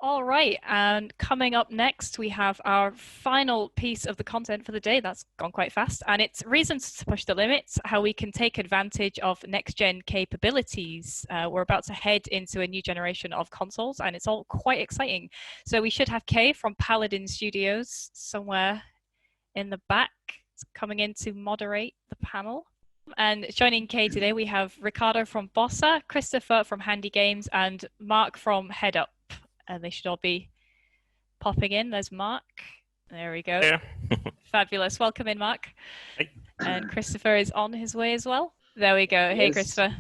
All right, and coming up next, we have our final piece of the content for the day. That's gone quite fast, and it's reasons to push the limits, how we can take advantage of next-gen capabilities. We're about to head into a new generation of consoles, and it's all quite exciting. So we should have Kay from Paladin Studios somewhere in the back coming in to moderate the panel. And joining Kay today, we have Ricardo from Bossa, Christopher from HandyGames, and Mark from Headup. And they should all be popping in. There's Mark. There we go. Yeah. Fabulous. Welcome in, Mark. Hey. And Christopher is on his way as well. There we go. Hey, Christopher.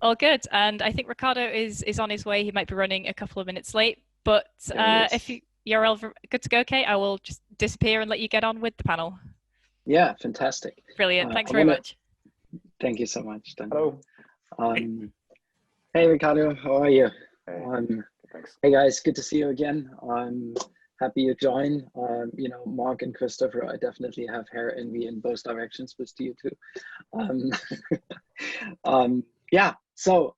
All good. And I think Ricardo is on his way. He might be running a couple of minutes late. But if you're all good to go, Kay, I will just disappear and let you get on with the panel. Yeah, fantastic. Brilliant. Thanks very much. Thank you so much. Hello. Hey, Ricardo. How are you? Thanks. Hey guys, good to see you again. I'm happy you join. Mark and Christopher, I definitely have hair envy in both directions with you too. So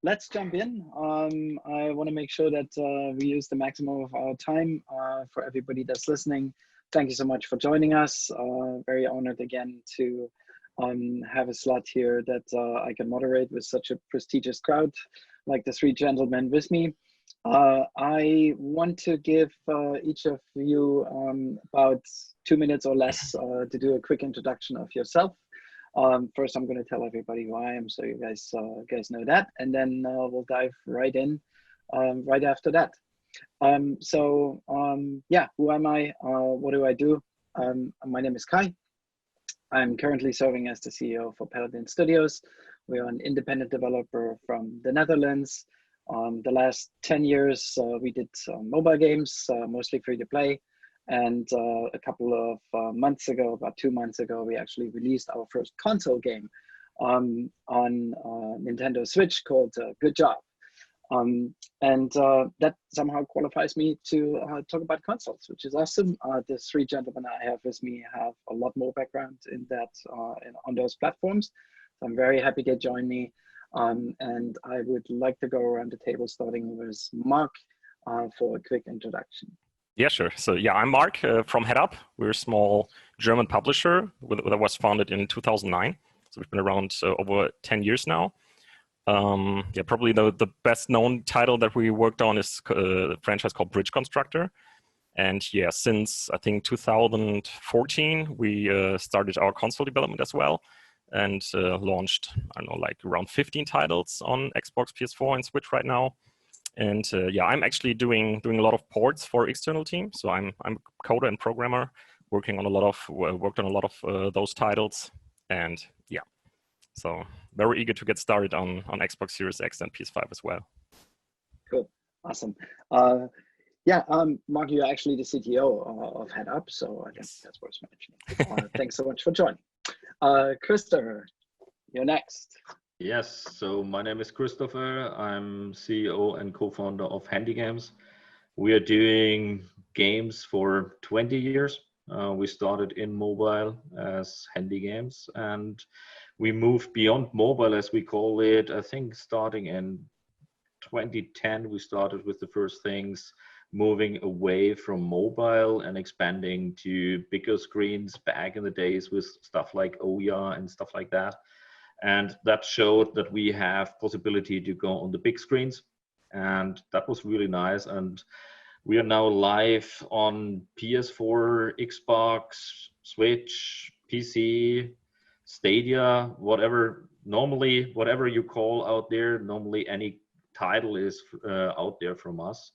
let's jump in. I want to make sure that we use the maximum of our time for everybody that's listening. Thank you so much for joining us. Very honored again to have a slot here that I can moderate with such a prestigious crowd like the three gentlemen with me. I want to give each of you about 2 minutes or less to do a quick introduction of yourself. First, I'm going to tell everybody who I am, so you guys know that, and then we'll dive right in right after that. Who am I? What do I do? My name is Kai. I'm currently serving as the CEO for Paladin Studios. We are an independent developer from the Netherlands. The last 10 years, we did mobile games, mostly free to play. And a couple of months ago, about 2 months ago, we actually released our first console game on Nintendo Switch called Good Job. That somehow qualifies me to talk about consoles, which is awesome. The three gentlemen I have with me have a lot more background in that on those platforms. So I'm very happy they join me. And I would like to go around the table, starting with Mark for a quick introduction. Yeah, sure. So yeah, I'm Mark from Headup. We're a small German publisher that was founded in 2009. So we've been around over 10 years now. Probably the best known title that we worked on is a franchise called Bridge Constructor. And yeah, since I think 2014, we started our console development as well and launched, I don't know, like around 15 titles on Xbox, PS4, and Switch right now. And I'm actually doing a lot of ports for external teams. So I'm a coder and programmer, worked on a lot of those titles. And yeah, so very eager to get started on Xbox Series X and PS5 as well. Cool, awesome. Mark, you're actually the CTO of Headup, so I guess that's worth mentioning. Thanks so much for joining. Christopher, you're next. Yes, so my name is Christopher. I'm CEO and co-founder of HandyGames. We are doing games for 20 years. We started in mobile as HandyGames, and we moved beyond mobile, as we call it. I think starting in 2010, we started with the first things, moving away from mobile and expanding to bigger screens back in the days with stuff like Ouya and stuff like that. And that showed that we have possibility to go on the big screens. And that was really nice. And we are now live on PS4, Xbox, Switch, PC, Stadia, whatever you call out there, normally any title is out there from us.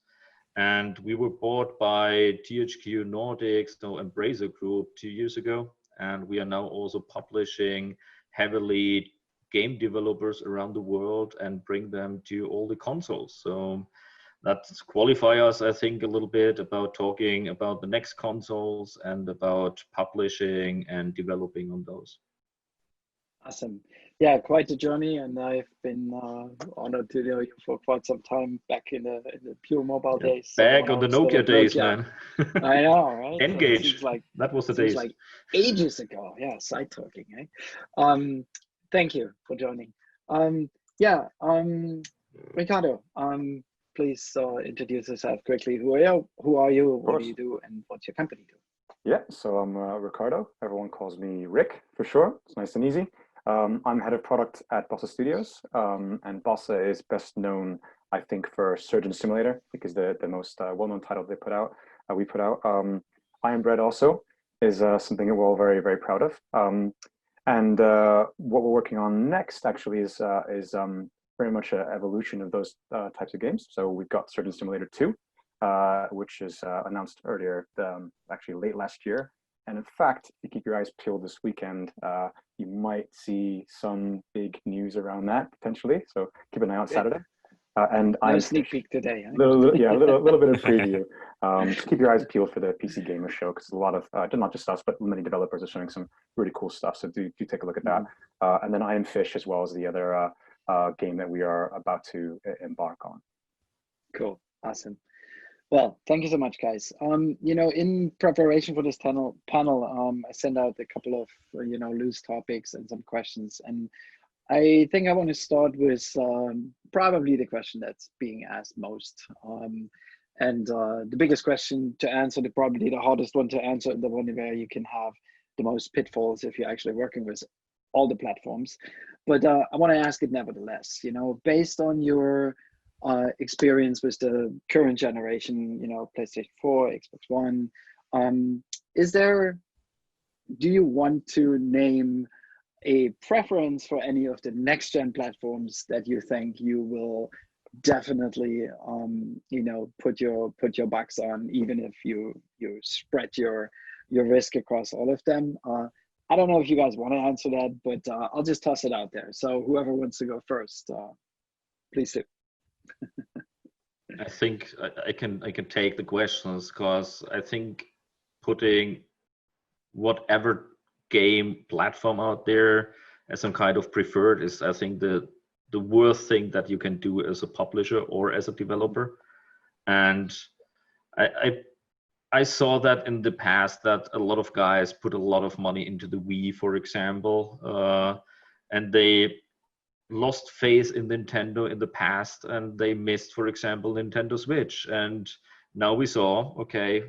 And we were bought by THQ Nordic, so Embracer Group 2 years ago. And we are now also publishing heavily game developers around the world and bring them to all the consoles. So that qualifies us, I think, a little bit about talking about the next consoles and about publishing and developing on those. Awesome. Yeah, quite a journey, and I've been honored to know you for quite some time back in the pure mobile days. Back on the Nokia days, man. I know, right? Engage. So that was the days. Like ages ago. Yeah, side talking, eh? Thank you for joining. Ricardo, please introduce yourself quickly. Who are you? What do you do? And what's your company do? Yeah, so I'm Ricardo. Everyone calls me Rick for short. It's nice and easy. I'm head of product at Bossa Studios, and Bossa is best known, I think, for Surgeon Simulator, because the most well-known title they put out. We put out. Iron Bread also is something that we're all very, very proud of. And what we're working on next actually is very much an evolution of those types of games. So we've got Surgeon Simulator 2, which is announced earlier, actually late last year. And in fact, if you keep your eyes peeled this weekend, you might see some big news around that potentially. So keep an eye on Saturday. And no I'm sneak peek today. Huh? little bit of preview. Just keep your eyes peeled for the PC Gamer Show, because a lot of not just us, but many developers are showing some really cool stuff. So do take a look at that. And then Iron Fish, as well as the other game that we are about to embark on. Cool, awesome. Well, thank you so much, guys. You know, in preparation for this panel, I sent out a couple of loose topics and some questions, and I think I want to start with probably the question that's being asked most, and the biggest question to answer, probably the hardest one to answer, and the one where you can have the most pitfalls if you're actually working with all the platforms. But I want to ask it nevertheless. You know, based on your experience with the current generation, PlayStation 4, Xbox One, do you want to name a preference for any of the next gen platforms that you think you will definitely put your bucks on, even if you spread your risk across all of them? I don't know if you guys want to answer that, but I'll just toss it out there. So whoever wants to go first, please do. I think I can take the questions, because I think putting whatever game platform out there as some kind of preferred is, I think, the worst thing that you can do as a publisher or as a developer. And I saw that in the past, that a lot of guys put a lot of money into the Wii, for example, and they lost faith in Nintendo in the past, and they missed, for example, Nintendo Switch. And now we saw, okay,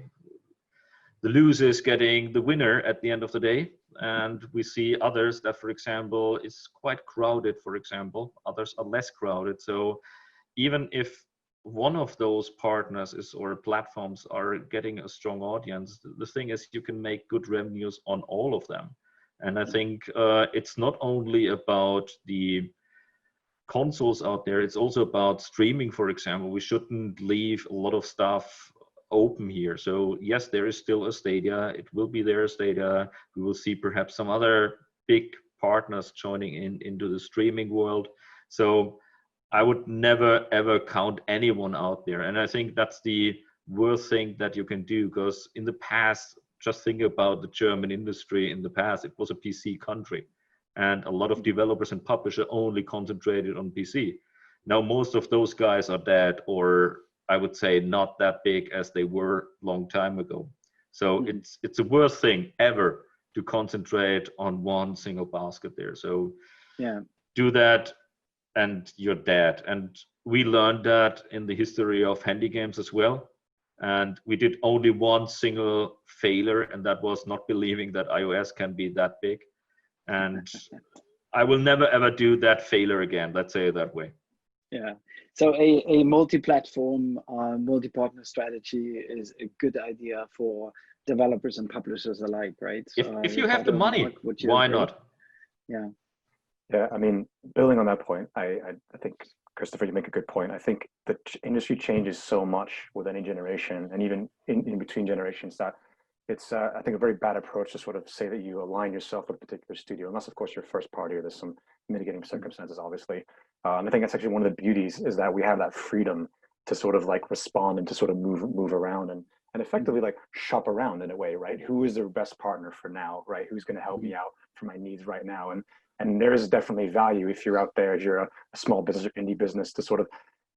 the loser is getting the winner at the end of the day. And we see others that, for example, is quite crowded, for example, others are less crowded. So even if one of those partners or platforms are getting a strong audience, the thing is you can make good revenues on all of them. And I think it's not only about the consoles out there, it's also about streaming, for example. We shouldn't leave a lot of stuff open here. So yes, there is still a Stadia. It will be there, Stadia. We will see perhaps some other big partners joining into the streaming world. So I would never ever count anyone out there. And I think that's the worst thing that you can do, because in the past, just think about the German industry. In the past, it was a PC country, and a lot of developers and publishers only concentrated on PC. Now most of those guys are dead, or I would say not that big as they were a long time ago. So it's the worst thing ever to concentrate on one single basket there. So yeah, do that and you're dead. And we learned that in the history of HandyGames as well. And we did only one single failure, and that was not believing that iOS can be that big. And I will never ever do that failure again. Let's say it that way. Yeah. So a multi-platform, multi-partner strategy is a good idea for developers and publishers alike, right? If you have the money, Mark, why not? Yeah. Yeah, I mean, building on that point, I think, Christopher, you make a good point. I think the industry changes so much with any generation, and even in between generations, that it's, I think, a very bad approach to sort of say that you align yourself with a particular studio, unless, of course, you're first party or there's some mitigating circumstances, obviously. And I think that's actually one of the beauties, is that we have that freedom to sort of like respond and to sort of move around and effectively like shop around in a way, right? Who is the best partner for now, right? Who's going to help me out for my needs right now? And there is definitely value if you're out there, if you're a small business or indie business, to sort of,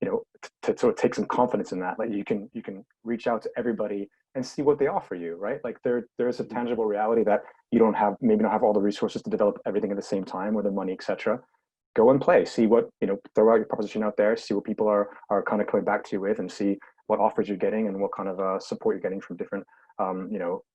to sort of take some confidence in that. Like you can reach out to everybody and see what they offer you, right? Like there's a tangible reality that you maybe don't have all the resources to develop everything at the same time, or the money, etc. go and play, see what, throw out your proposition out there, see what people are kind of coming back to you with, and see what offers you're getting and what kind of support you're getting from different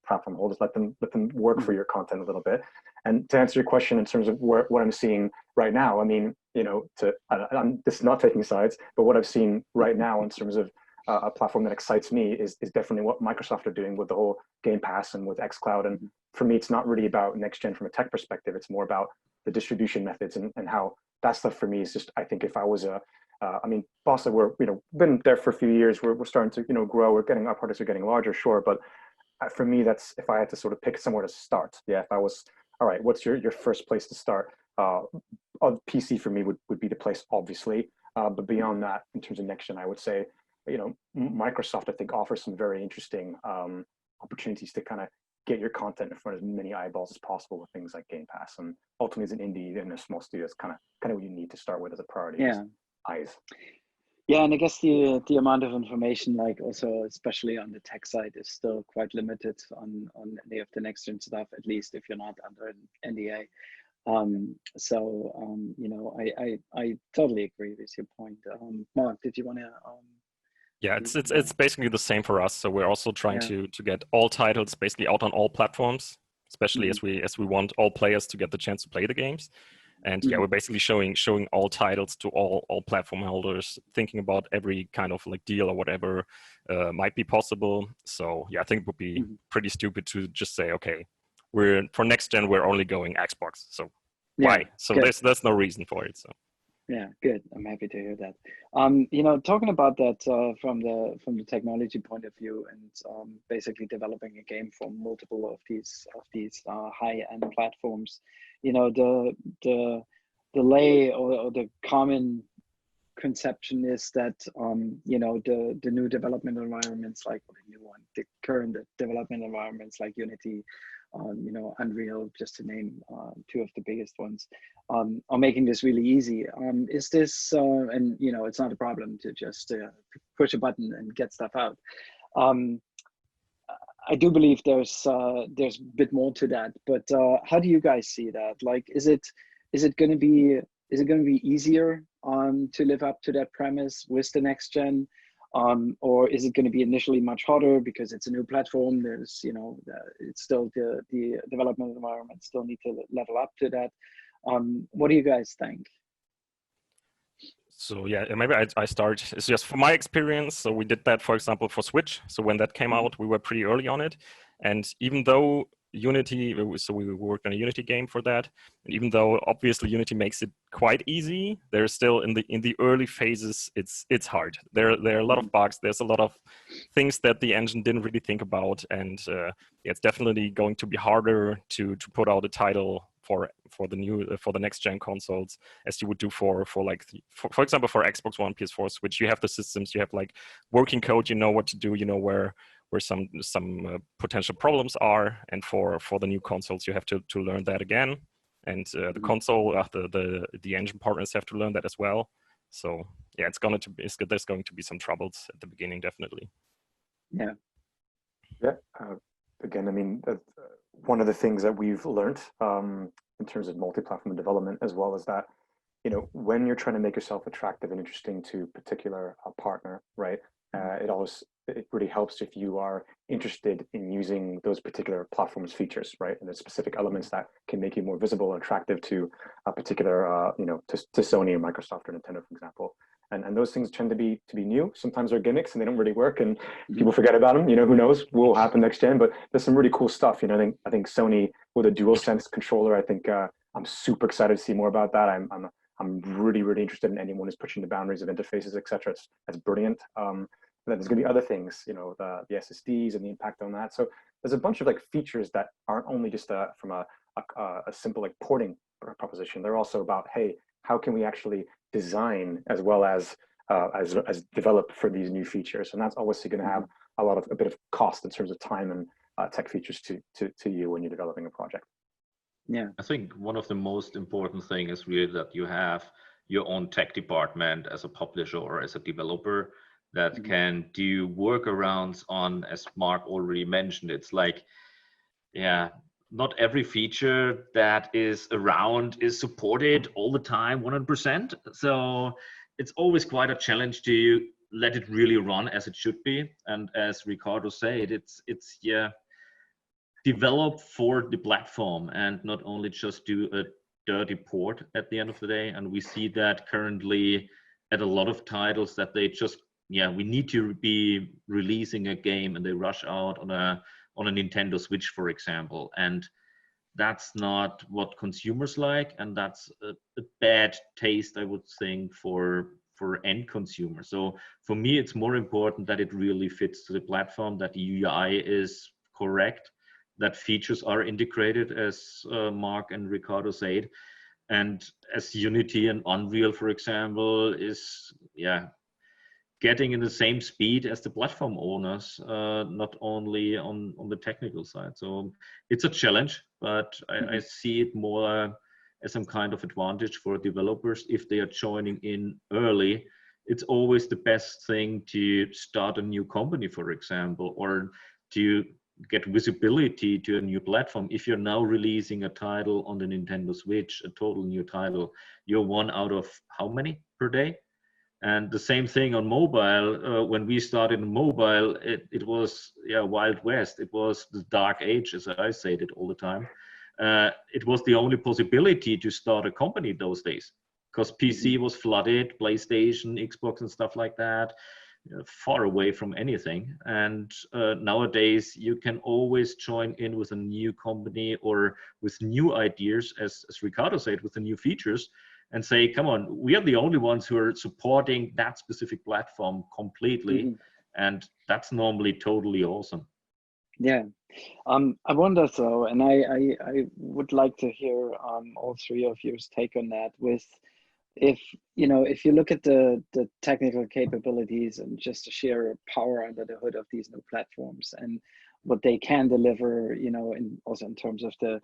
platform holders. Let them work for your content a little bit. And to answer your question in terms of what I'm seeing right now, I mean, I'm this is not taking sides, but what I've seen right now in terms of a platform that excites me is definitely what Microsoft are doing with the whole Game Pass and with xCloud. And for me, it's not really about next gen from a tech perspective. It's more about the distribution methods and how that stuff for me is just, I think if I was I mean, Bossa, we're, been there for a few years. We're starting to, grow. Our projects are getting larger, sure. But for me, that's, if I had to sort of pick somewhere to start. Yeah, if I was, all right, what's your first place to start? PC for me would be the place, obviously. But beyond that, in terms of next gen, I would say, Microsoft, I think, offers some very interesting opportunities to kind of get your content in front of as many eyeballs as possible with things like Game Pass. And ultimately, as an indie and a small studio, it's kind of what you need to start with as a priority. Yeah. Eyes. Yeah, and I guess the amount of information, like also especially on the tech side, is still quite limited on any of the next gen stuff, at least if you're not under an NDA. I totally agree with your point. Mark, did you want to? Yeah, it's basically the same for us. So we're also trying to get all titles basically out on all platforms, especially as we want all players to get the chance to play the games. And yeah, we're basically showing all titles to all platform holders, thinking about every kind of like deal or whatever might be possible. So yeah, I think it would be pretty stupid to just say, okay, for next gen we're only going Xbox. So why? So there's no reason for it. So yeah, good. I'm happy to hear that. Talking about that from the technology point of view, and basically developing a game for multiple of these high-end platforms, the lay or the common conception is that the new development environments, like the current development environments like Unity, Unreal, just to name two of the biggest ones, are making this really easy. Is this, and it's not a problem to just push a button and get stuff out. I do believe there's a bit more to that, but how do you guys see that? Like, is it going to be easier to live up to that premise with the next gen? Or is it going to be initially much harder because it's a new platform? There's, it's still the development environment still need to level up to that. What do you guys think? So yeah, maybe I start. It's just from my experience. So we did that, for example, for Switch. So when that came out, we were pretty early on it. And even though Unity, so we worked on a Unity game for that. And even though obviously Unity makes it quite easy, there's still in the early phases, it's hard. There are a lot of bugs. There's a lot of things that the engine didn't really think about, and it's definitely going to be harder to put out a title for the next gen consoles as you would do for example for Xbox One, PS4, Switch. You have the systems, you have like working code, you know what to do, you know where some potential problems are, and for the new consoles you have to learn that again, and the console the engine partners have to learn that as well. So yeah, there's going to be some troubles at the beginning, definitely. Yeah. Again, I mean, one of the things that we've learned in terms of multi-platform development, as well as that, when you're trying to make yourself attractive and interesting to a particular partner, right? It really helps if you are interested in using those particular platforms' features, right? And the specific elements that can make you more visible and attractive to a particular, to Sony or Microsoft or Nintendo, for example. And those things tend to be new. Sometimes they're gimmicks and they don't really work, and people forget about them. Who knows what will happen next gen? But there's some really cool stuff. I think Sony with a DualSense controller. I think I'm super excited to see more about that. I'm really interested in anyone who's pushing the boundaries of interfaces, etc. That's brilliant. There's going to be other things, the SSDs and the impact on that. So there's a bunch of like features that aren't only just from a simple like porting proposition. They're also about, hey, how can we actually design as well as develop for these new features? And that's obviously going to have a bit of cost in terms of time and tech features to you when you're developing a project. Yeah, I think one of the most important things is really that you have your own tech department as a publisher or as a developer that can do workarounds on, as Mark already mentioned. It's like, not every feature that is around is supported all the time 100%. So it's always quite a challenge to let it really run as it should be. And as Ricardo said, it's develop for the platform and not only just do a dirty port at the end of the day. And we see that currently at a lot of titles that they just, we need to be releasing a game and they rush out on a Nintendo Switch, for example. And that's not what consumers like. And that's a bad taste, I would think, for end consumers. So for me, it's more important that it really fits to the platform, that the UI is correct, that features are integrated, as Mark and Ricardo said, and as Unity and Unreal, for example, is getting in the same speed as the platform owners, not only on the technical side. So it's a challenge, but I see it more as some kind of advantage for developers if they are joining in early. It's always the best thing to start a new company, for example, or to get visibility to a new platform. If you're now releasing a title on the Nintendo Switch, a total new title, you're one out of how many per day? And the same thing on mobile. When we started in mobile, it was Wild West. It was the dark age, as I said it all the time. It was the only possibility to start a company those days, because PC was flooded, PlayStation, Xbox and stuff like that, far away from anything. And nowadays you can always join in with a new company or with new ideas, as Ricardo said, with the new features, and say, come on, we are the only ones who are supporting that specific platform completely. And that's normally totally awesome. Yeah. I wonder though, and I would like to hear all three of yours take on that, with if you look at the technical capabilities and just the sheer power under the hood of these new platforms and what they can deliver, also in terms of the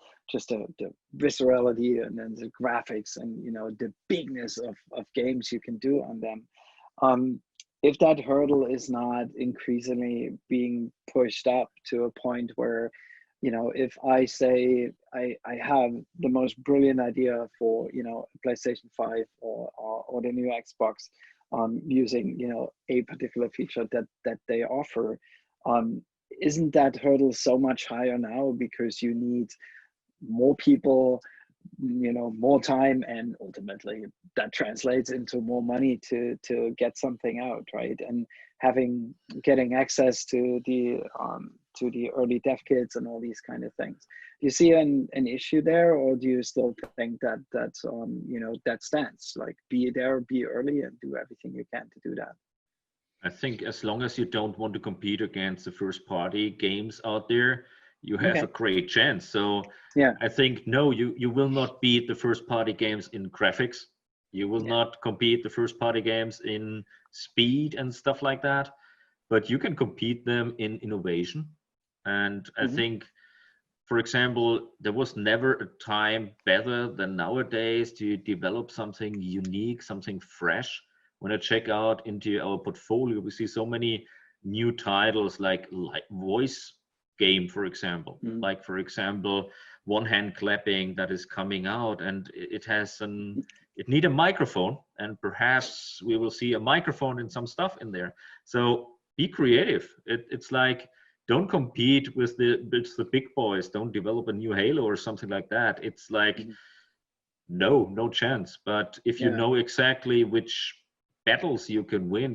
viscerality and then the graphics and the bigness of games you can do on them. If that hurdle is not increasingly being pushed up to a point where, if I say I have the most brilliant idea for, PlayStation 5 or the new Xbox, using, a particular feature that they offer, isn't that hurdle so much higher now because you need more people, more time, and ultimately that translates into more money to get something out, right? And getting access to the early dev kits and all these kind of things. Do you see an issue there, or do you still think that that stands? Like, be there, be early, and do everything you can to do that. I think as long as you don't want to compete against the first party games out there, you have a great chance. So I think, no, you will not beat the first party games in graphics. You will not compete the first party games in speed and stuff like that, but you can compete them in innovation. And I think, for example, there was never a time better than nowadays to develop something unique, something fresh. When I check out into our portfolio, we see so many new titles like voice game, for example, like, for example, one hand clapping that is coming out, and it need a microphone, and perhaps we will see a microphone and some stuff in there. So be creative. It's like, don't compete with the big boys. Don't develop a new Halo or something like that. It's like, no chance. But if you know exactly which battles you can win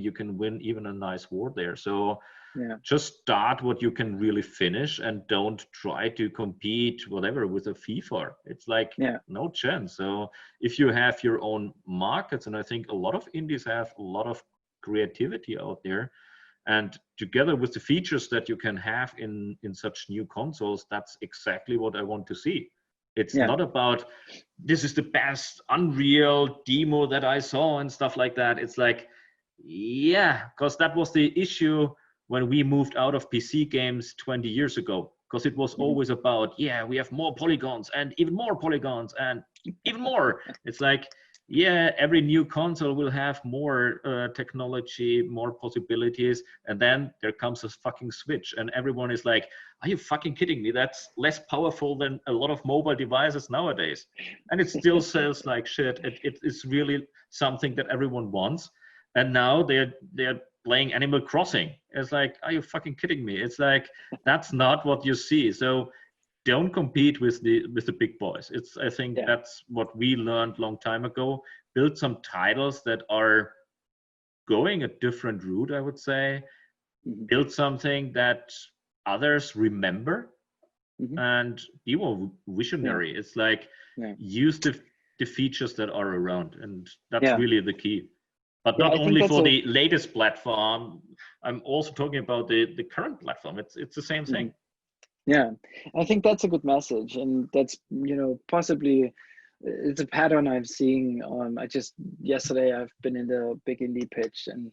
even a nice war there. So just start what you can really finish, and don't try to compete whatever with a FIFA. It's like no chance. So if you have your own markets, and I think a lot of indies have a lot of creativity out there, and together with the features that you can have in such new consoles, that's exactly what I want to see. It's not about, this is the best Unreal demo that I saw and stuff like that. It's like, because that was the issue when we moved out of PC games 20 years ago, because it was always about, we have more polygons and even more polygons and even more. It's like, yeah, every new console will have more technology, more possibilities, and then there comes a fucking Switch, and everyone is like, "Are you fucking kidding me? That's less powerful than a lot of mobile devices nowadays," and it still sells like shit. It is really something that everyone wants, and now they're playing Animal Crossing. It's like, are you fucking kidding me? It's like that's not what you see. So don't compete with the big boys. I think that's what we learned long time ago. Build some titles that are going a different route, I would say. Build something that others remember, and be more visionary. It's like use the features that are around, and that's really the key. But not only for the latest platform. I'm also talking about the current platform. It's the same thing. Yeah, I think that's a good message, and that's, you know, possibly it's a pattern I'm seeing. Yesterday I've been in the big indie pitch, and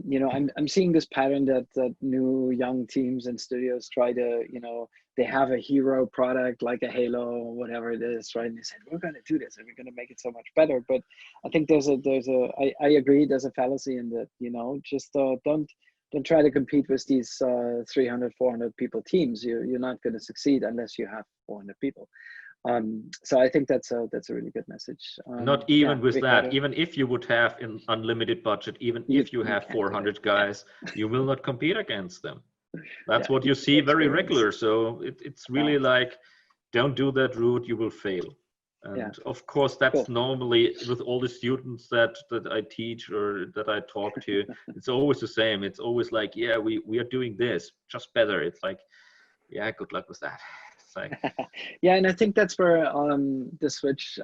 you know, I'm seeing this pattern that new young teams and studios try to, you know, they have a hero product like a Halo or whatever it is, right? And they said, we're going to do this and we're going to make it so much better. But I think I agree, there's a fallacy in that, you know, just don't try to compete with these 300, 400 people teams. You're not going to succeed unless you have 400 people. So I think that's a really good message. Not even with Ricardo, that, even if you would have an unlimited budget, even if you have 400 guys, you will not compete against them. That's what you see very regular. So it's really like, don't do that route, you will fail. And of course, that's normally with all the students that I teach or that I talk to, it's always the same. It's always like, yeah, we are doing this just better. It's like, yeah, good luck with that. Like, yeah, and I think that's where the Switch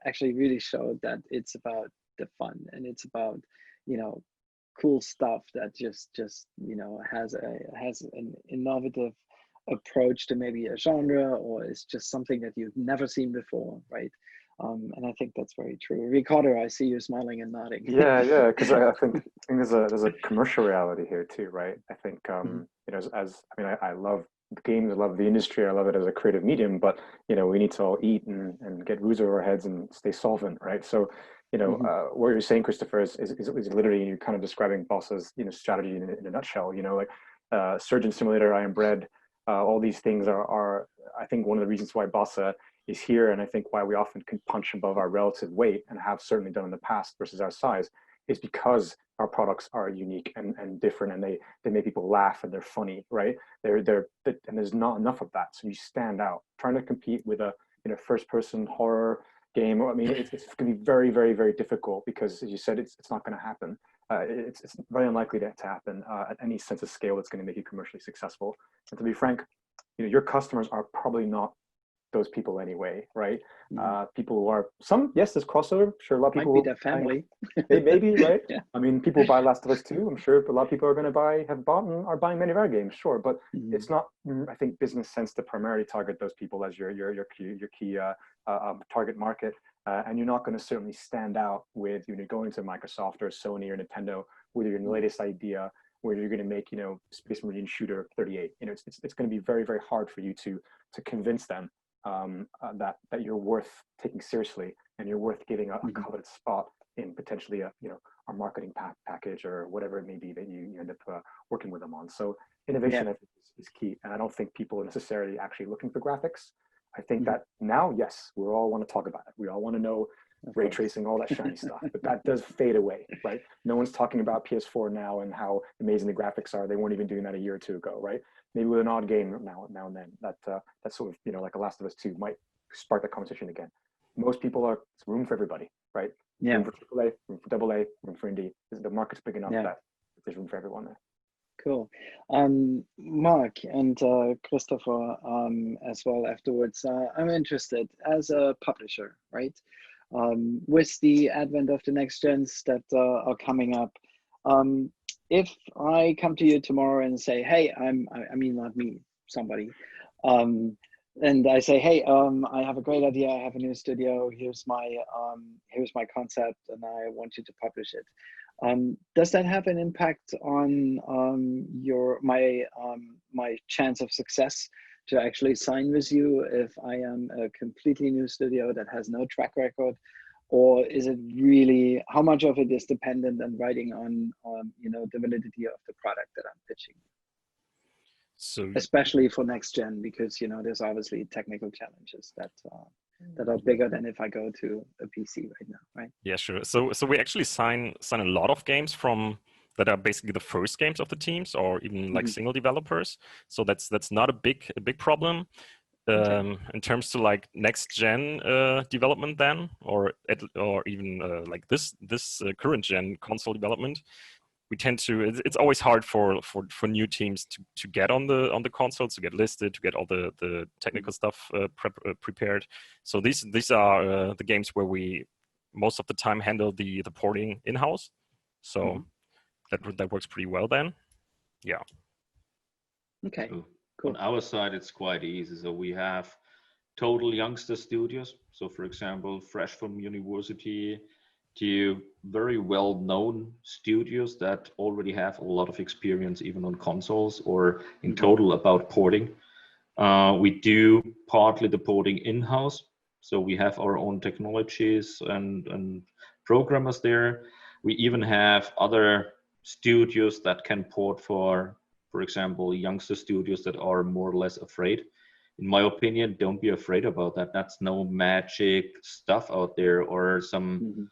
actually really showed that it's about the fun, and it's about, you know, cool stuff that just you know has an innovative approach to maybe a genre, or it's just something that you've never seen before, right? And I think that's very true. Ricardo, I see you smiling and nodding. Yeah, because I think there's a commercial reality here too, right? I think you know, I love the games, I love the industry, I love it as a creative medium, but you know, we need to all eat and get roofs over our heads and stay solvent, right? So you know, what you're saying, Christopher, is literally, you're kind of describing Bossa's, you know, strategy in a nutshell. You know, like Surgeon Simulator, I Am Bread, all these things are I think one of the reasons why Bossa is here, and I think why we often can punch above our relative weight, and have certainly done in the past versus our size, is because our products are unique and different, and they make people laugh and they're funny, right? And there's not enough of that, so you stand out. Trying to compete with a, you know, first-person horror game, I mean, it's going to be very, very, very difficult, because as you said, it's not going to happen. It's very unlikely to happen at any sense of scale that's going to make you commercially successful. And to be frank, you know, your customers are probably not those people anyway, right? People who are yes, there's crossover. Sure, a lot of people might be their family. Maybe, right? Yeah. I mean, people buy Last of Us 2. I'm sure a lot of people are going to have bought and are buying many of our games. Sure, but it's not, I think, business sense to primarily target those people as your key target market. And you're not going to certainly stand out with, you know, going to Microsoft or Sony or Nintendo with your latest idea, where you're going to make, you know, Space Marine Shooter 38. You know, it's going to be very, very hard for you to convince them that you're worth taking seriously, and you're worth giving a coveted spot in potentially a, you know, a marketing package or whatever it may be that you end up working with them on. So innovation, I think, is key, and I don't think people are necessarily actually looking for graphics. I think that now, yes, we all want to talk about it. We all want to know ray tracing, all that shiny stuff, but that does fade away, right? No one's talking about PS4 now and how amazing the graphics are. They weren't even doing that a year or two ago, right? Maybe with an odd game now and then, that sort of, you know, like a Last of Us 2 might spark that conversation again. Most people it's room for everybody, right? Yeah. Room for AAA, room for AA, room for indie. The market's big enough that there's room for everyone there. Cool. Mark and Christopher as well afterwards. I'm interested as a publisher, right? With the advent of the next gens that are coming up. If I come to you tomorrow and say, hey, I mean, not me, somebody, and I say, hey, I have a great idea. I have a new studio. Here's my concept, and I want you to publish it. Does that have an impact on my chance of success to actually sign with you if I am a completely new studio that has no track record? or is it really, how much of it is dependent on riding on the validity of the product that I'm pitching? So especially for next gen, because there's obviously technical challenges that are bigger than if I go to a PC right now, right? yeah, sure. So we actually sign a lot of games from that are basically the first games of the teams, or even like single developers. So that's not a big problem. In terms to like next gen development then, or even like this current gen console development, we tend to, it's always hard for new teams to get on the console, to get listed, to get all the technical stuff prepared. So these are the games where we most of the time handle the porting in-house. So that works pretty well then. Yeah. Okay. So cool. On our side, it's quite easy. So we have total youngster studios. So for example, fresh from university to very well-known studios that already have a lot of experience even on consoles or in total about porting. We do partly the porting in-house. So we have our own technologies and programmers there. We even have other studios that can port for example, youngster studios that are more or less afraid. In my opinion, don't be afraid about that. That's no magic stuff out there or some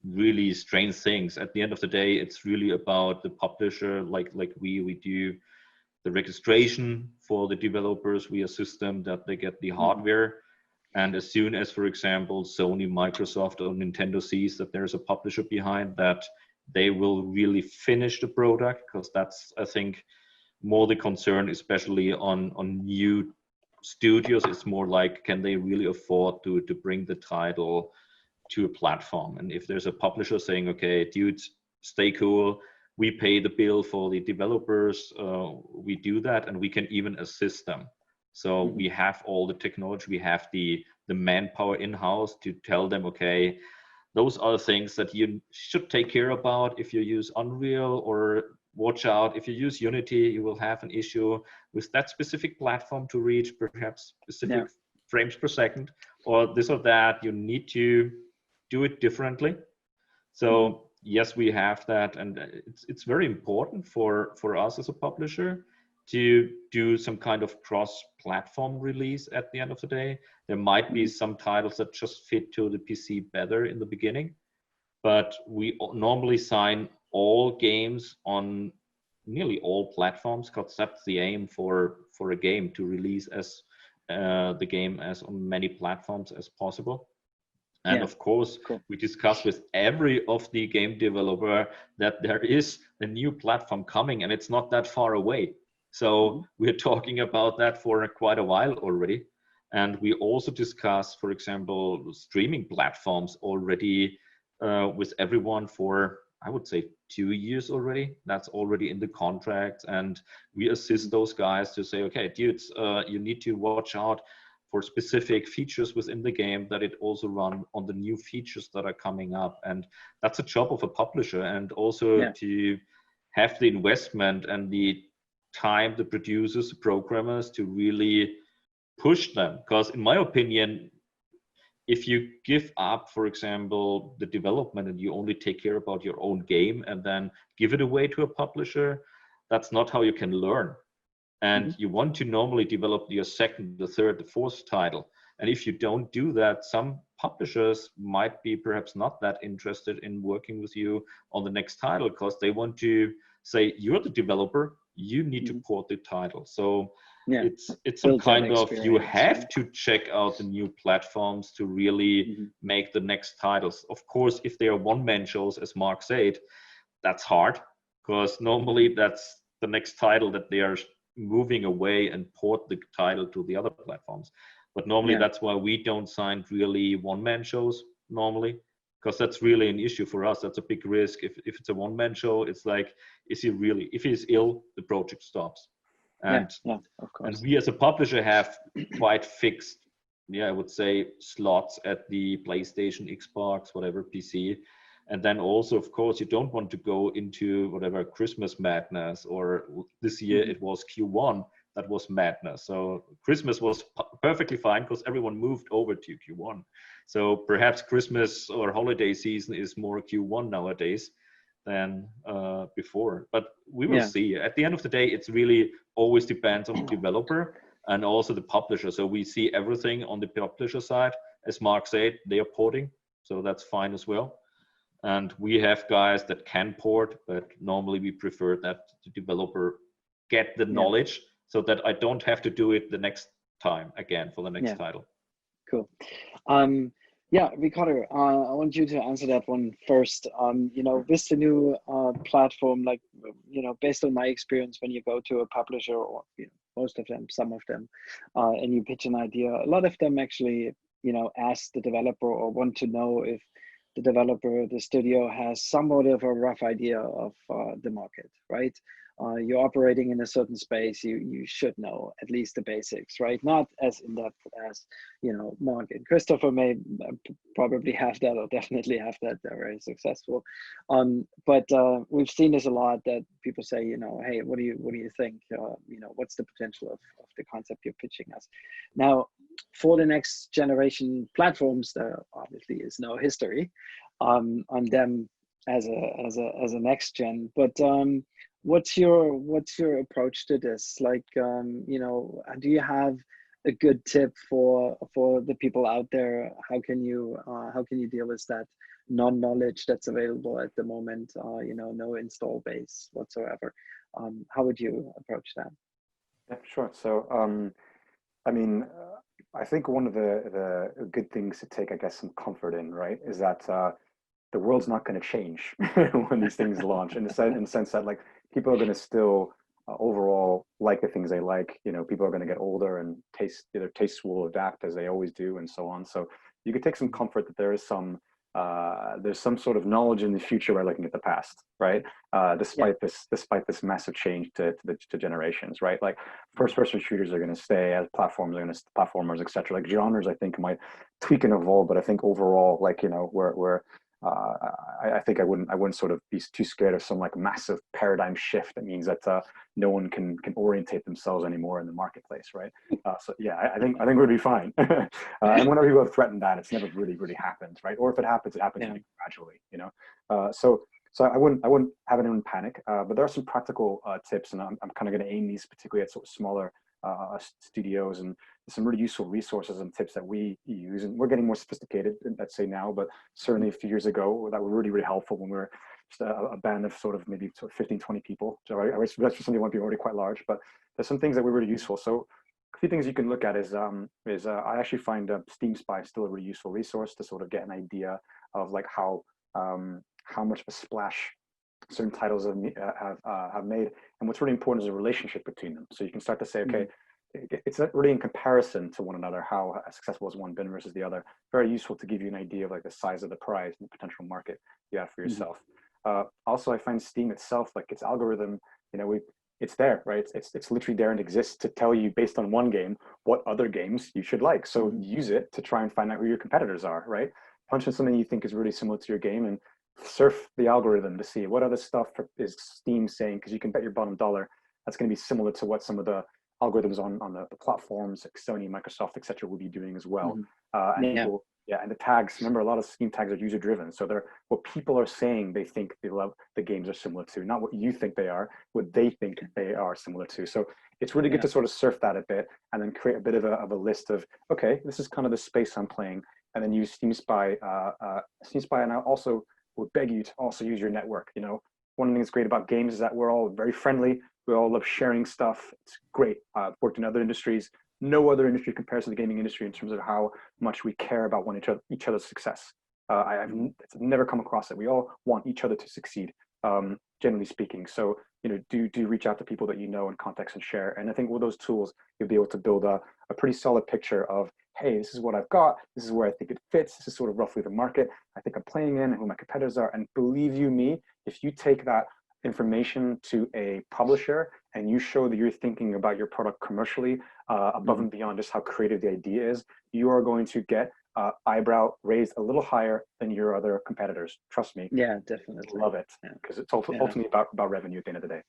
really strange things. At the end of the day, it's really about the publisher, like we do the registration for the developers. We assist them that they get the hardware. And as soon as, for example, Sony, Microsoft, or Nintendo sees that there's a publisher behind that, they will really finish the product, because that's, I think, more the concern, especially on new studios. It's more like, can they really afford to bring the title to a platform? And if there's a publisher saying, okay, dudes, stay cool, we pay the bill for the developers, we do that, and we can even assist them. So we have all the technology, we have the manpower in-house to tell them, okay, those are things that you should take care about if you use Unreal, or watch out, if you use Unity, you will have an issue with that specific platform to reach perhaps specific frames per second, or this or that, you need to do it differently. So yes, we have that, and it's very important for us as a publisher to do some kind of cross-platform release at the end of the day. There might be some titles that just fit to the PC better in the beginning, but we normally sign all games on nearly all platforms, because that's the aim for a game, to release as the game as on many platforms as possible. And of course, we discuss with every of the game developer that there is a new platform coming, and it's not that far away. So we're talking about that for quite a while already. And we also discuss, for example, streaming platforms already with everyone for, I would say, 2 years already. That's already in the contract. And we assist those guys to say, okay, dudes, you need to watch out for specific features within the game, that it also run on the new features that are coming up. And that's a job of a publisher, and also to have the investment and the time, the producers, the programmers, to really push them. Because in my opinion, if you give up, for example, the development, and you only take care about your own game and then give it away to a publisher, that's not how you can learn. And you want to normally develop your second, the third, the fourth title. And if you don't do that, some publishers might be perhaps not that interested in working with you on the next title, because they want to say, you're the developer, you need to port the title. So it's some kind of, you have to check out the new platforms to really make the next titles. Of course, if they are one-man shows, as Mark said, that's hard, because normally that's the next title that they are moving away and port the title to the other platforms. But normally that's why we don't sign really one-man shows normally, because that's really an issue for us. That's a big risk. If it's a one-man show, it's like, is he really, if he's ill, the project stops. And, of course. And we as a publisher have quite fixed, I would say, slots at the PlayStation, Xbox, whatever, PC. And then also, of course, you don't want to go into whatever Christmas madness, or this year it was Q1. that was madness. So Christmas was perfectly fine because everyone moved over to Q1. So perhaps Christmas or holiday season is more Q1 nowadays than before. But we will see. At the end of the day, it's really always depends on the developer and also the publisher. So we see everything on the publisher side. As Mark said, they are porting, so that's fine as well. And we have guys that can port, but normally we prefer that the developer get the knowledge so that I don't have to do it the next time again for the next title. Cool. Yeah, Ricardo, I want you to answer that one first. You know, with the new platform, like, you know, based on my experience, when you go to a publisher, or most of them, some of them, and you pitch an idea, a lot of them actually, you know, ask the developer or want to know if the developer, the studio, has somewhat of a rough idea of the market, right? You're operating in a certain space, you should know at least the basics, right? Not as in-depth as, you know, Mark and Christopher may probably have that, or definitely have that. They're very successful. But we've seen this a lot, that people say, you know, hey, what do you think? You know, what's the potential of the concept you're pitching us? Now, for the next generation platforms, there obviously is no history on them as a next gen, but what's your approach to this? Like, you know, do you have a good tip for the people out there? How can you deal with that non-knowledge that's available at the moment? You know, no install base whatsoever. How would you approach that? Yeah, sure. So, I mean, I think one of the good things to take, I guess, some comfort in, right, is that the world's not going to change when these things launch, in the sense that, like, people are going to still overall like the things they like. You know, people are going to get older, and their tastes will adapt as they always do, and so on. So you could take some comfort that there is there's some sort of knowledge in the future by looking at the past, right? Despite this massive change to generations, right? Like, first-person shooters are going to stay, as platformers, etc. Like, genres, I think, might tweak and evolve, but I think overall, like, you know, I think I wouldn't sort of be too scared of some, like, massive paradigm shift that means that no one can orientate themselves anymore in the marketplace, right? So yeah, I think we'll be fine. And whenever people have threatened that, it's never really happened, right? Or if it happens gradually, you know. So I wouldn't have anyone panic, but there are some practical tips, and I'm kind of going to aim these particularly at sort of smaller studios, and some really useful resources and tips that we use. And we're getting more sophisticated, let's say now, but certainly a few years ago that were really helpful when we were just a band of maybe 15, 20 people. So I guess that's for something might be already quite large, but there's some things that were really useful. So a few things you can look at is I actually find Steam Spy still a really useful resource to sort of get an idea of, like, how much of a splash certain titles have made, and what's really important is a relationship between them. So you can start to say, okay, it's not really in comparison to one another how successful has one been versus the other. Very useful to give you an idea of, like, the size of the prize and the potential market you have for yourself. Also, I find Steam itself, like, its algorithm, you know, it's there, right? It's literally there and exists to tell you, based on one game, what other games you should like. So use it to try and find out who your competitors are, right? Punch in something you think is really similar to your game and surf the algorithm to see what other stuff is Steam saying, because you can bet your bottom dollar that's going to be similar to what some of the algorithms on the platforms like Sony, Microsoft, etc. will be doing as well. And the tags, remember, a lot of Steam tags are user driven, so they're what people are saying they think the games are similar to, not what you think they are, what they think they are similar to. So it's really good to sort of surf that a bit, and then create a bit of a list of, okay, this is kind of the space I'm playing, and then use Steam Spy. And I also would beg you to also use your network. You know, one of the things great about games is that we're all very friendly. We all love sharing stuff. It's great. I've worked in other industries. No other industry compares to the gaming industry in terms of how much we care about each other's success. I've never come across it. We all want each other to succeed, generally speaking. So, you know, do reach out to people that you know in context and share. And I think with those tools, you'll be able to build a pretty solid picture of, hey, this is what I've got. This is where I think it fits. This is sort of roughly the market I think I'm playing in and who my competitors are. And believe you me, if you take that information to a publisher and you show that you're thinking about your product commercially above and beyond just how creative the idea is, you are going to get eyebrow raised a little higher than your other competitors. Trust me. Yeah, definitely. Love it, because it's ultimately about revenue at the end of the day.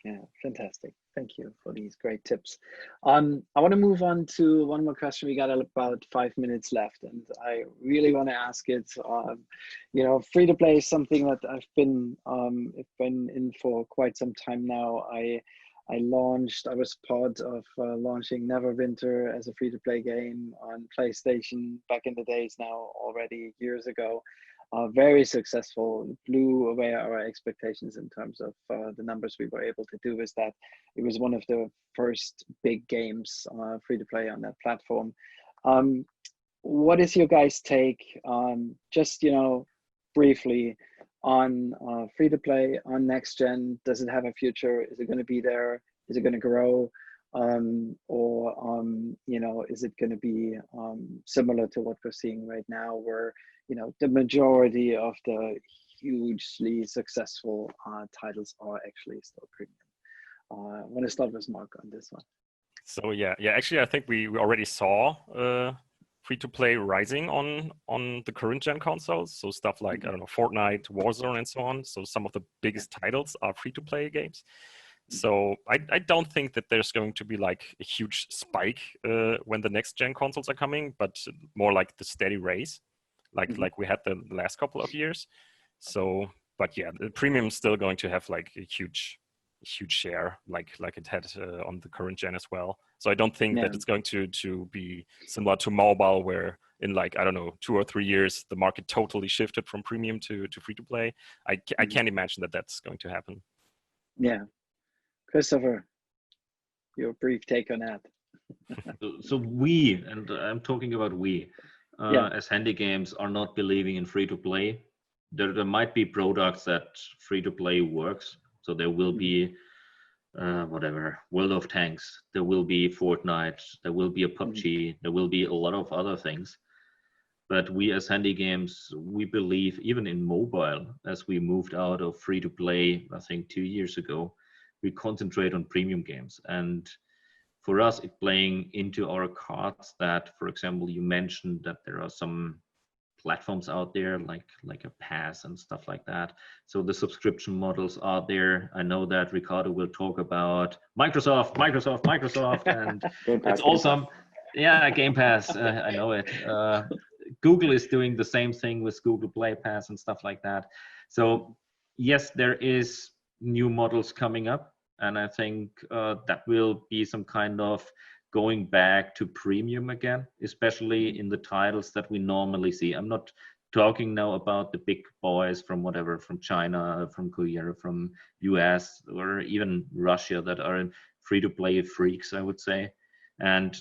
Yeah, fantastic. Thank you for these great tips. I want to move on to one more question. We got about 5 minutes left, and I really want to ask it. You know, free to play is something that I've been in for quite some time now. I was part of launching Neverwinter as a free to play game on PlayStation back in the days now, already years ago. Very successful, blew away our expectations in terms of the numbers we were able to do with that. It was one of the first big games free to play on that platform. What is your guys' take, just, you know, briefly, on free to play on next gen? Does it have a future? Is it going to be there? Is it going to grow? Or you know, is it going to be similar to what we're seeing right now, where, you know, the majority of the hugely successful titles are actually still premium? I want to start with Mark on this one. So yeah, actually, I think we already saw free-to-play rising on the current gen consoles. So stuff like, I don't know, Fortnite, Warzone, and so on. So some of the biggest titles are free-to-play games. So I don't think that there's going to be like a huge spike when the next gen consoles are coming, but more like the steady race, like we had the last couple of years. So, but yeah, the premium is still going to have like a huge share, like it had on the current gen as well. So I don't think that it's going to be similar to mobile, where in like, I don't know, 2 or 3 years the market totally shifted from premium to free to play. I can't imagine that that's going to happen. Yeah. Christopher, your brief take on that. So we, and I'm talking about we, as HandyGames, are not believing in free to play. There might be products that free to play works. So there will be whatever, World of Tanks, there will be Fortnite, there will be a PUBG, there will be a lot of other things. But we as HandyGames, we believe even in mobile, as we moved out of free to play, I think 2 years ago, we concentrate on premium games. And for us, it playing into our cards that, for example, you mentioned that there are some platforms out there like a Pass and stuff like that. So the subscription models are there. I know that Ricardo will talk about Microsoft, and it's awesome. Yeah, Game Pass, I know it. Google is doing the same thing with Google Play Pass and stuff like that. So yes, there is new models coming up, and I think that will be some kind of going back to premium again, especially in the titles that we normally see. I'm not talking now about the big boys from whatever, from China, from Korea, from US, or even Russia, that are free-to-play freaks, I would say. And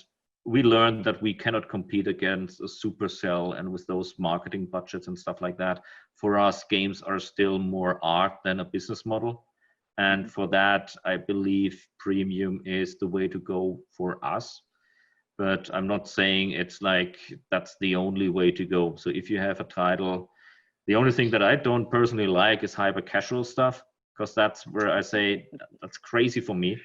we learned that we cannot compete against a Supercell and with those marketing budgets and stuff like that. For us, games are still more art than a business model. And for that, I believe premium is the way to go for us. But I'm not saying it's like that's the only way to go. So if you have a title, the only thing that I don't personally like is hyper casual stuff, because that's where I say that's crazy for me.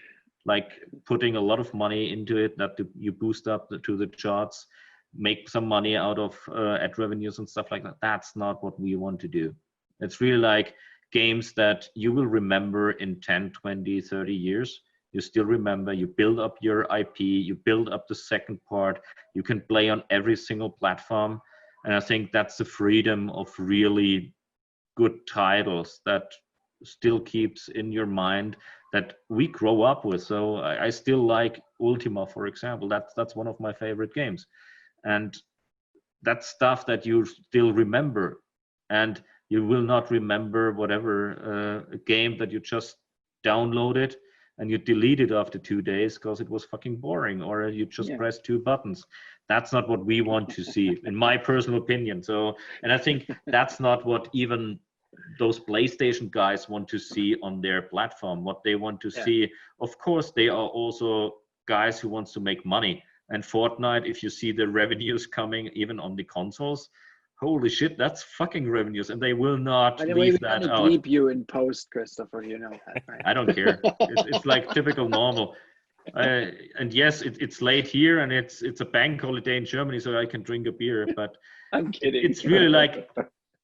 Like putting a lot of money into it, that you boost up to the charts, make some money out of ad revenues and stuff like that. That's not what we want to do. It's really like games that you will remember in 10, 20, 30 years. You still remember, you build up your IP, you build up the second part, you can play on every single platform. And I think that's the freedom of really good titles that still keeps in your mind that we grow up with. So I still like Ultima, for example. That's one of my favorite games. And that's stuff that you still remember. And you will not remember whatever a game that you just downloaded and you delete it after 2 days because it was fucking boring, or you just pressed 2 buttons. That's not what we want to see, in my personal opinion. So, and I think that's not what even those PlayStation guys want to see on their platform. What they want to see, of course, they are also guys who wants to make money. And Fortnite, if you see the revenues coming even on the consoles, holy shit, that's fucking revenues, and they will not leave that out. We're gonna bleep you in post, Christopher. You know that, right? I don't care. It's like typical normal. And yes, it's late here, and it's a bank holiday in Germany, so I can drink a beer. But I'm kidding. It's really like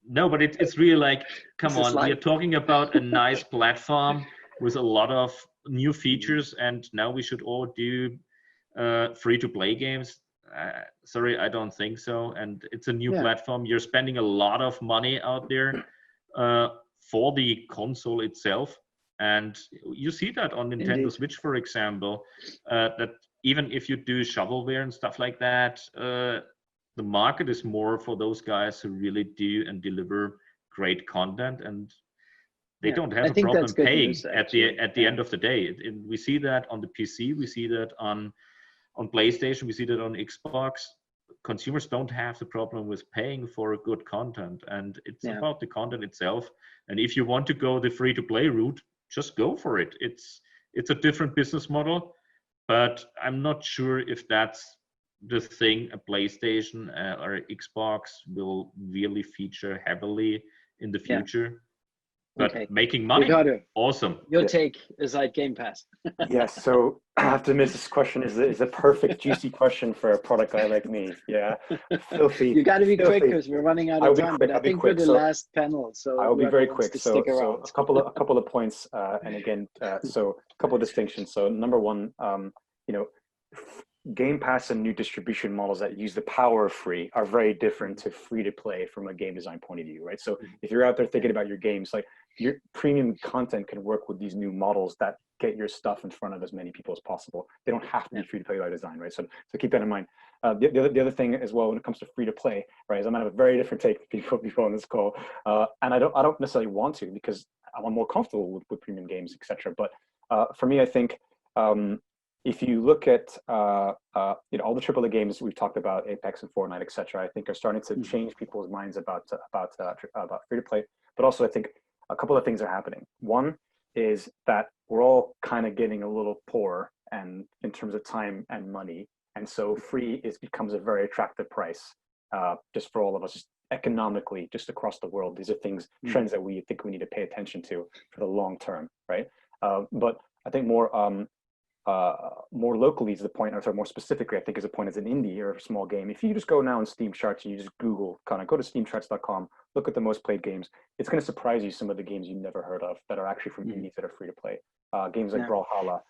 no, but it's really like, come on, we're talking about a nice platform, with a lot of new features, and now we should all do free-to-play games. Sorry, I don't think so. And it's a new platform. You're spending a lot of money out there for the console itself. And you see that on Nintendo Switch, for example, that even if you do shovelware and stuff like that, the market is more for those guys who really do and deliver great content, and they don't have a problem paying news, at the end of the day. We see that on the PC, we see that on PlayStation, we see that on Xbox. Consumers don't have the problem with paying for good content, and it's about the content itself. And if you want to go the free-to-play route, just go for it. It's a different business model, but I'm not sure if that's the thing a PlayStation or Xbox will really feature heavily in the future. But making money, Ricardo, awesome. Your take is like Game Pass. Yes, so I have to admit, this question is a perfect, juicy question for a product guy like me. Yeah, filthy. You got to be quick because we're running out of time. But I think we're the last panel, so I will be very quick. So a couple of points, and again, so a couple of distinctions. So number one, Game Pass and new distribution models that use the power of free are very different to free to play from a game design point of view, right? So if you're out there thinking about your games, like your premium content can work with these new models that get your stuff in front of as many people as possible. They don't have to be free to play by design, right? So keep that in mind. The other thing as well, when it comes to free to play, right, is I'm gonna have a very different take people on this call, and I don't necessarily want to, because I'm more comfortable with premium games, etc. But for me, I think. If you look at all the AAA games we've talked about, Apex and Fortnite, etc., I think are starting to change people's minds about free to play. But also, I think a couple of things are happening. One is that we're all kind of getting a little poor, and in terms of time and money, and so free becomes a very attractive price just for all of us, just economically, just across the world. These are trends that we think we need to pay attention to for the long term, right? But I think more locally is the point, or sorry, more specifically, I think is a point as an indie or a small game. If you just go now on Steam charts and you just Google, kind of go to steamcharts.com, look at the most played games, it's going to surprise you some of the games you've never heard of that are actually from indies that are free to play. Games like Brawlhalla,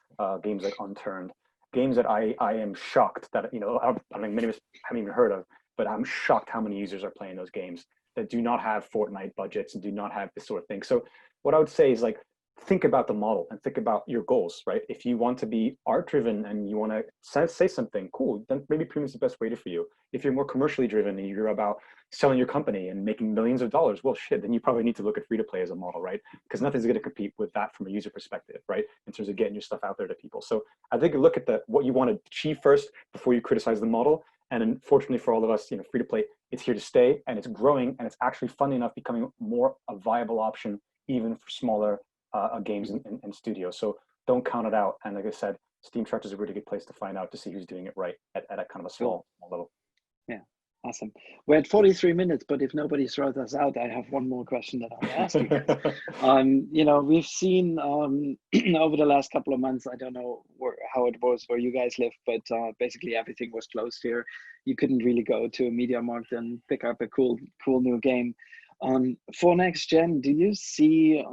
games like Unturned, games that I am shocked that, I mean, many of us haven't even heard of, but I'm shocked how many users are playing those games that do not have Fortnite budgets and do not have this sort of thing. So what I would say is, like, think about the model and think about your goals, right? If you want to be art driven and you want to say something cool, then maybe premium is the best way for you. If you're more commercially driven and you're about selling your company and making millions of dollars, well, shit, then you probably need to look at free to play as a model, right? Because nothing's going to compete with that from a user perspective, right? In terms of getting your stuff out there to people. So I think look at what you want to achieve first before you criticize the model. And unfortunately for all of us, free to play, it's here to stay, and it's growing, and it's actually, funny enough, becoming more a viable option even for smaller games and studios. So don't count it out. And like I said, Steam Charts is a really good place to find out, to see who's doing it right at a kind of a small level. Yeah, awesome. We're at 43 minutes, but if nobody throws us out, I have one more question that I'll ask you guys. We've seen over the last couple of months, I don't know how it was where you guys live, but basically everything was closed here. You couldn't really go to a media market and pick up a cool new game. For next gen, do you see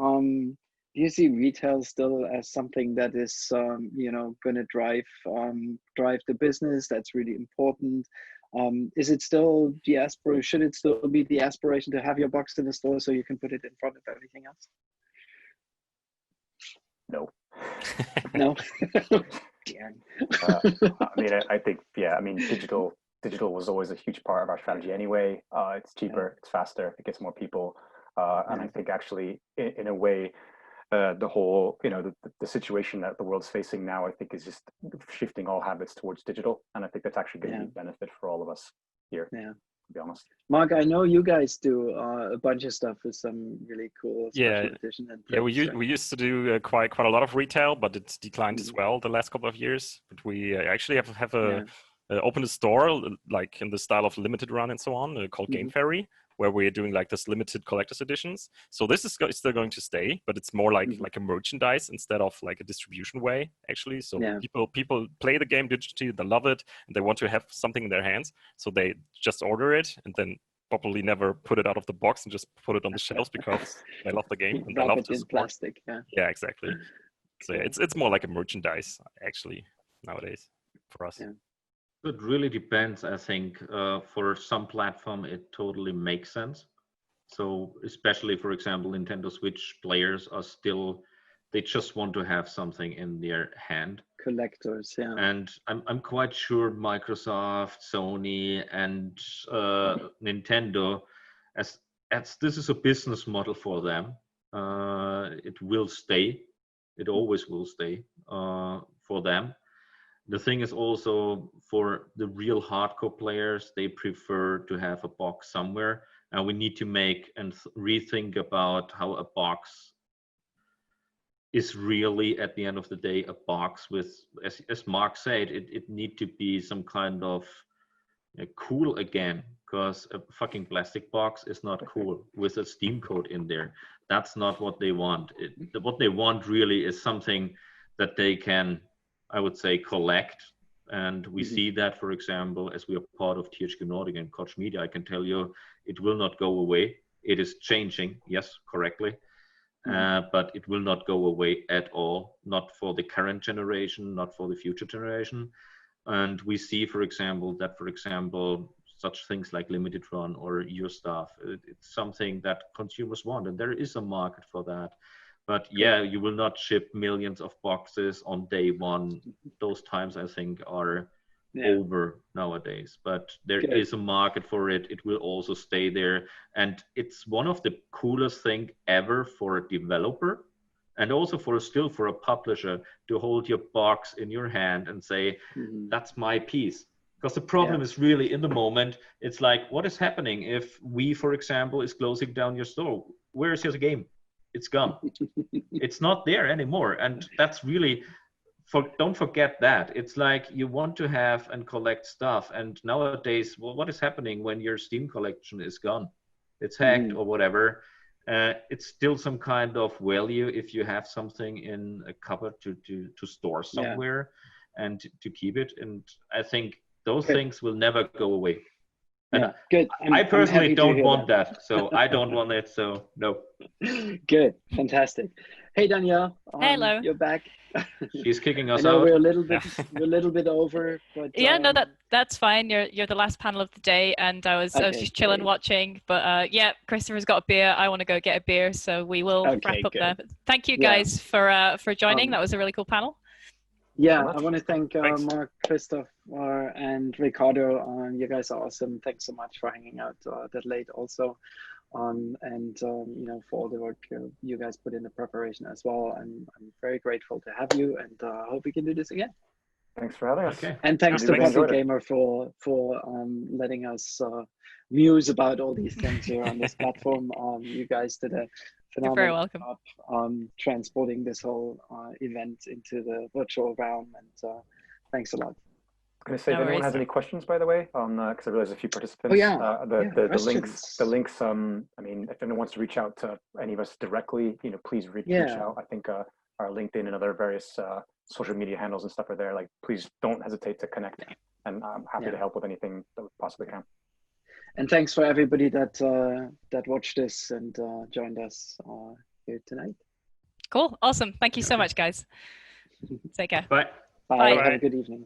retail still as something that is, going to drive the business? That's really important. Is it still the aspiration? Should it still be the aspiration to have your box in the store so you can put it in front of everything else? No. No. I think, digital was always a huge part of our strategy anyway. It's cheaper, it's faster, it gets more people, and I think actually, in a way, the whole, the situation that the world's facing now, I think, is just shifting all habits towards digital, and I think that's actually going to be a benefit for all of us here. Yeah, to be honest. Mark, I know you guys do a bunch of stuff with some really cool special edition. And we used to do quite a lot of retail, but it's declined as well the last couple of years. But we actually have opened a store, like in the style of limited run and so on, called Game Fairy, where we're doing like this limited collector's editions. So this is still going to stay, but it's more like a merchandise instead of like a distribution way, actually. So people play the game digitally, they love it, and they want to have something in their hands. So they just order it and then probably never put it out of the box and just put it on the shelves because they love the game and they love it in plastic. Yeah, exactly. So yeah, it's more like a merchandise actually nowadays for us. Yeah. It really depends. I think for some platform it totally makes sense. So especially, for example, Nintendo Switch players are still, they just want to have something in their hand. Collectors, yeah. And I'm quite sure Microsoft, Sony, and Nintendo, as this is a business model for them, it will stay. It always will stay for them. The thing is also for the real hardcore players, they prefer to have a box somewhere, and we need to make and rethink about how a box is really at the end of the day a box with, as Mark said, it need to be some kind of cool again, because a fucking plastic box is not cool with a Steam code in there. That's not what they want. What they want really is something that they can, I would say, collect. And we see that, for example, as we are part of THQ Nordic and Koch Media, I can tell you it will not go away. It is changing, yes, correctly. But it will not go away at all, not for the current generation, not for the future generation. And we see, for example, that, for example, such things like limited run or your stuff, it's something that consumers want, and there is a market for that. But yeah, you will not ship millions of boxes on day one. Those times, I think, are over nowadays. But there is a market for it. It will also stay there. And it's one of the coolest thing ever for a developer, and also for a publisher, to hold your box in your hand and say, that's my piece. Because the problem is really in the moment, it's like, what is happening if we, for example, is closing down your store? Where is your game? It's gone. It's not there anymore. And that's really, don't forget that. It's like you want to have and collect stuff. And nowadays, well, what is happening when your Steam collection is gone? It's hacked or whatever. It's still some kind of value if you have something in a cupboard to store somewhere and to keep it. And I think those things will never go away. Yeah, good. I personally don't want that. So I don't want it. So no. Good, fantastic. Hey Danielle, hello. You're back. She's kicking us I know out. we're a little bit over, but yeah, no, that's fine. You're the last panel of the day, and I was just chilling, watching. But yeah, Christopher's got a beer. I want to go get a beer, so we will wrap up there. But thank you guys for joining. That was a really cool panel. Yeah, I want to thank Mark, Christopher, and Ricardo. You guys are awesome. Thanks so much for hanging out that late also. And you know, for all the work you guys put in the preparation as well. I'm very grateful to have you, and hope we can do this again. Thanks for having us. Okay. And thanks to Puppet Gamer for letting us muse about all these things here on this platform. You guys did a phenomenal job transporting this whole event into the virtual realm, and thanks a lot. I'm going to say, if anyone has any questions, by the way, because I realize a few participants. Oh, yeah. The links. I mean, if anyone wants to reach out to any of us directly, you know, please reach out. I think our LinkedIn and other various social media handles and stuff are there. Like, please don't hesitate to connect, and I'm happy to help with anything that we possibly can. And thanks for everybody that watched this and joined us here tonight. Cool, awesome. Thank you so much, guys. Take care. Bye. Bye. Have a good evening.